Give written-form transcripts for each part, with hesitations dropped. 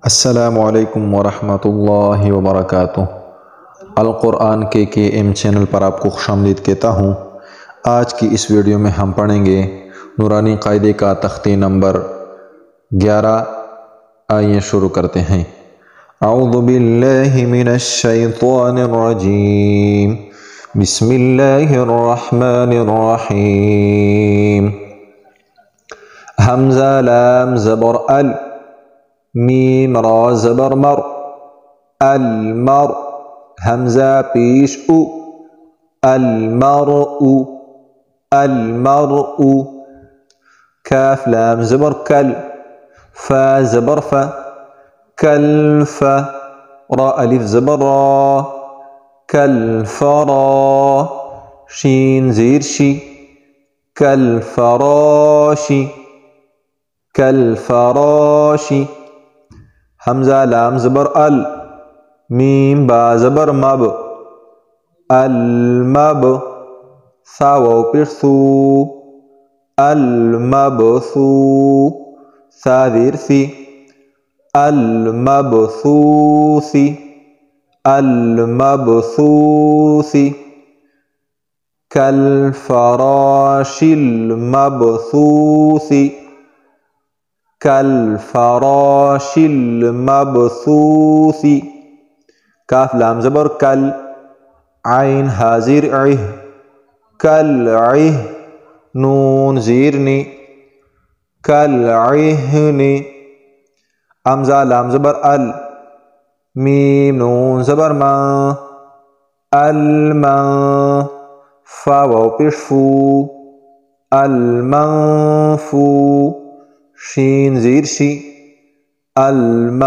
अस्सलामुअलैकुम वरहमतुल्लाहि वबरकातुहू। अल-कुरआन के एम चैनल पर आपको खुशामदीद कहता हूँ। आज की इस वीडियो में हम पढ़ेंगे नूरानी कायदे का तख्ती नंबर 11। आइए शुरू करते हैं। अऊज़ु बिल्लाहि मिनश शैतानिर रजीम, बिस्मिल्लाहिर रहमानिर रहीम। हमज़ा लाम ज़बर अल, मीम रा ज़बर मर, अलमर, हमज़ा पेश उ, अलमरउ, अलमरउ। काफ लाम ज़बर कल, फा ज़बर फ, कल्फ, रा अलिफ ज़बर रा, कल्फरा, शीन ज़ीर शी, कल्फराशी, कल्फराशी। हमज़ा लाम ज़बर अल, मीम बा ज़बर मब, अलमब, सा वाव पेश सू, अलमबसू, सा ज़ीर सी, अलमबसूसी, अलमबसूसी। कल्फराशिल मबसूसी, कल्फराशिल मबसूसी। काफ लाम ज़बर कल, आइन हाजिर इह, कल इह, नून ज़ीर नी, कल इहनी। हमज़ा लाम ज़बर अल, मीम नून ज़बर मा, अलमा, फा वाव पेश फू, अलमफू, शीन ज़ीर शी, अलमफूशी,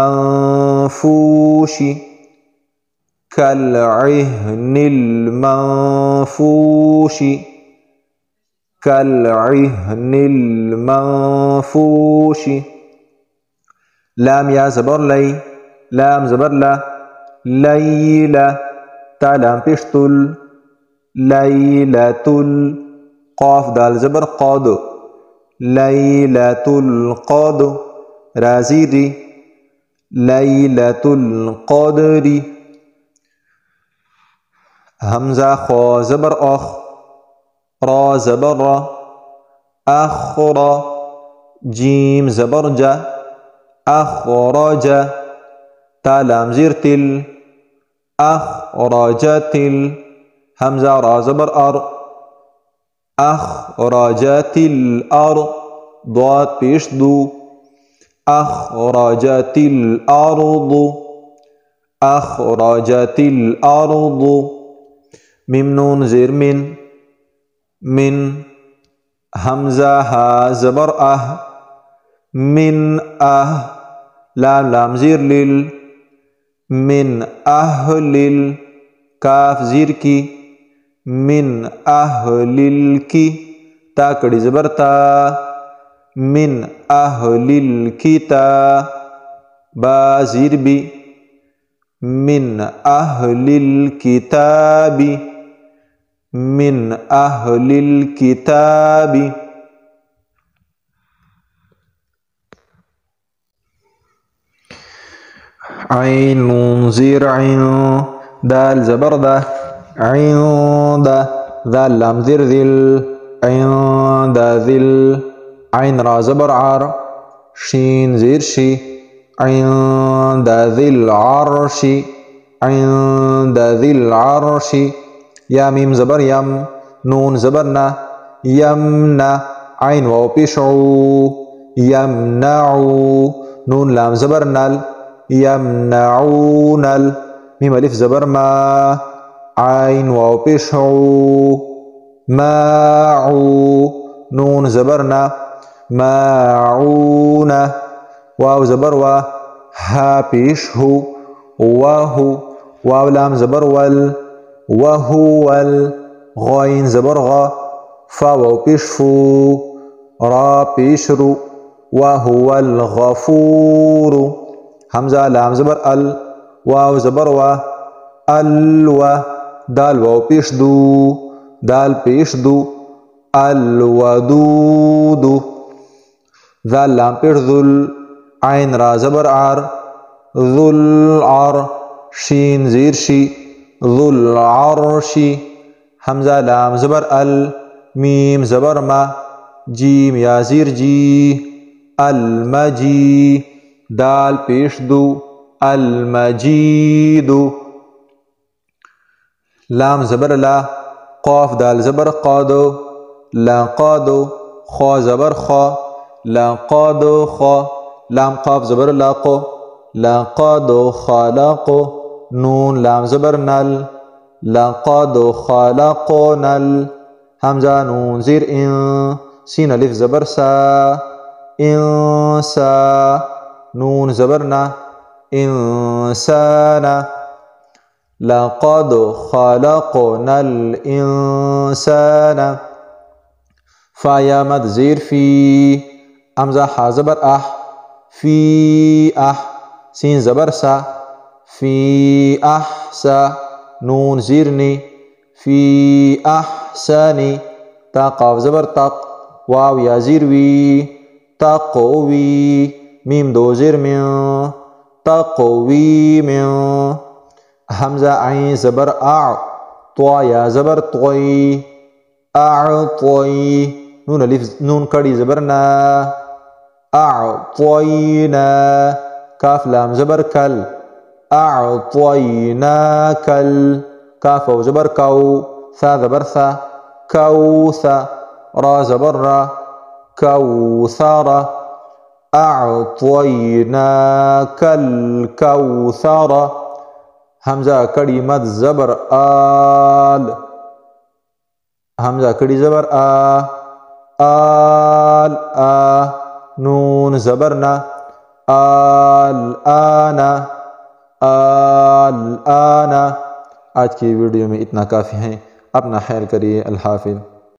कलइहनिल मनफूशी, कलइहनिल मनफूशी। लाम या ज़बर लै, लाम ज़बर ला, लैला, ता लाम पेश तुल, लैलतुल, क़ाफ दाल ज़बर क़द, लैलतुल क़द, रा ज़ीर री, लैलतुल क़दरी। हमज़ा ख़ा ज़बर अख़, रा ज़बर रा, अख़रा, जीम ज़बर जा, अख़रजा, ता लाम ज़ीर तिल, अख़रजतिल। हमज़ा रा ज़बर अर, अख़रजतिल अर, ضاد पेश दू, अख़रजतिल अर्दु, अख़रजतिल अर्दु। मीम नून ज़ेर मिन, मिन। हमज़ा हा ज़बर अह, मिन अह, लाम लाम ज़ीर लिल, मिन अहलिल, काफ ज़ीर की, मिन अहलिल की, ता कड़ी ज़बर ता, मिन अहलिल किता, बा ज़ीर बी, मिन अहलिल किताबी, मिन अहलिल किताबी। आइन नून ज़ीर आइन, दाल ज़बर दा, आइंदा, दाल लाम ज़ीर ज़िल, आइंदा ज़िल। आइन रा ज़बर आर, शीन ज़ीर शी, आइंदा ज़िल अर्शी, आइंदा ज़िल अर्शी। या मीम ज़बर यम, नून ज़बर ना, यमना, आइन वाव पेश ऊ, यमनाऊ, नून लाम ज़बर नल, यमनाऊनल। मीम अलिफ ज़बर मा, आइन वाव पेश ऊ, माऊ, नून ज़बर ना, माऊना, वाव ज़बर वा, हा पेश हु, वाहु, वाव लाम ज़बर वल, वहुवल, गॉइन ज़बर गा, फा वाव पेश फू, रा पेश रु, वहुवल गफूरु। हमज़ा लाम ज़बर अल, वाव ज़बर वा, अलवा, दाल वाव पेश दू, दाल पेश दू, अलवदूदु। ज़ाल लाम पेश ज़ुल, आइन रा ज़बर आर, ذुल आर शीन ज़ीर शी ذुल आरशी हमज़ा लाम ज़बर अल मीम ज़बर मा जीम या ज़ीर जी अल मजी दाल पेश दो अल मजीदु लाम ज़बर ला क़ाफ दाल ज़बर क़ादो ला क़ादो ख़ा ज़बर ख़ा ला क़ादो ख़ा लाम क़ाफ ज़बर लाक़ो ला क़ादो ख़ालाक़ो नून लाम ज़बर नल ला क़ादो ख़ालाक़ो नल हमज़ा नून ज़ीर इन सीन अलिफ ज़बर सा इंसा नून ज़बर ना इंसाना लक़द ख़लक़नल इंसाना फ़ा या मद ज़ीर फ़ी हमज़ा हा ज़बर आह फ़ी आह सीन ज़बर सा फ़ी आह सा नून ज़ीर नी फ़ी आह सानी ता क़ाफ ज़बर तक वाव या ज़ीर वी तक़वी मीम दो ज़ीर में तक़वी में हमज़ा आइन ज़बर आ त्वा या ज़बर त्वई अअतोई नून अलिफ नून कड़ी ज़बर ना अअतोइना काफ लाम ज़बर कल अअतोइना कल काफ वाव ज़बर काउ सा ज़बर सा कौसा रा ज़बर रा कौसारा अअतोइना कल कौसारा हमज़ा कड़ी मद ज़बर आल हमज़ा कड़ी ज़बर आल आ नून ज़बर ना आल आना। आज की वीडियो में इतना काफ़ी है। अपना ख्याल करिए। अल्लाह हाफ़िज़।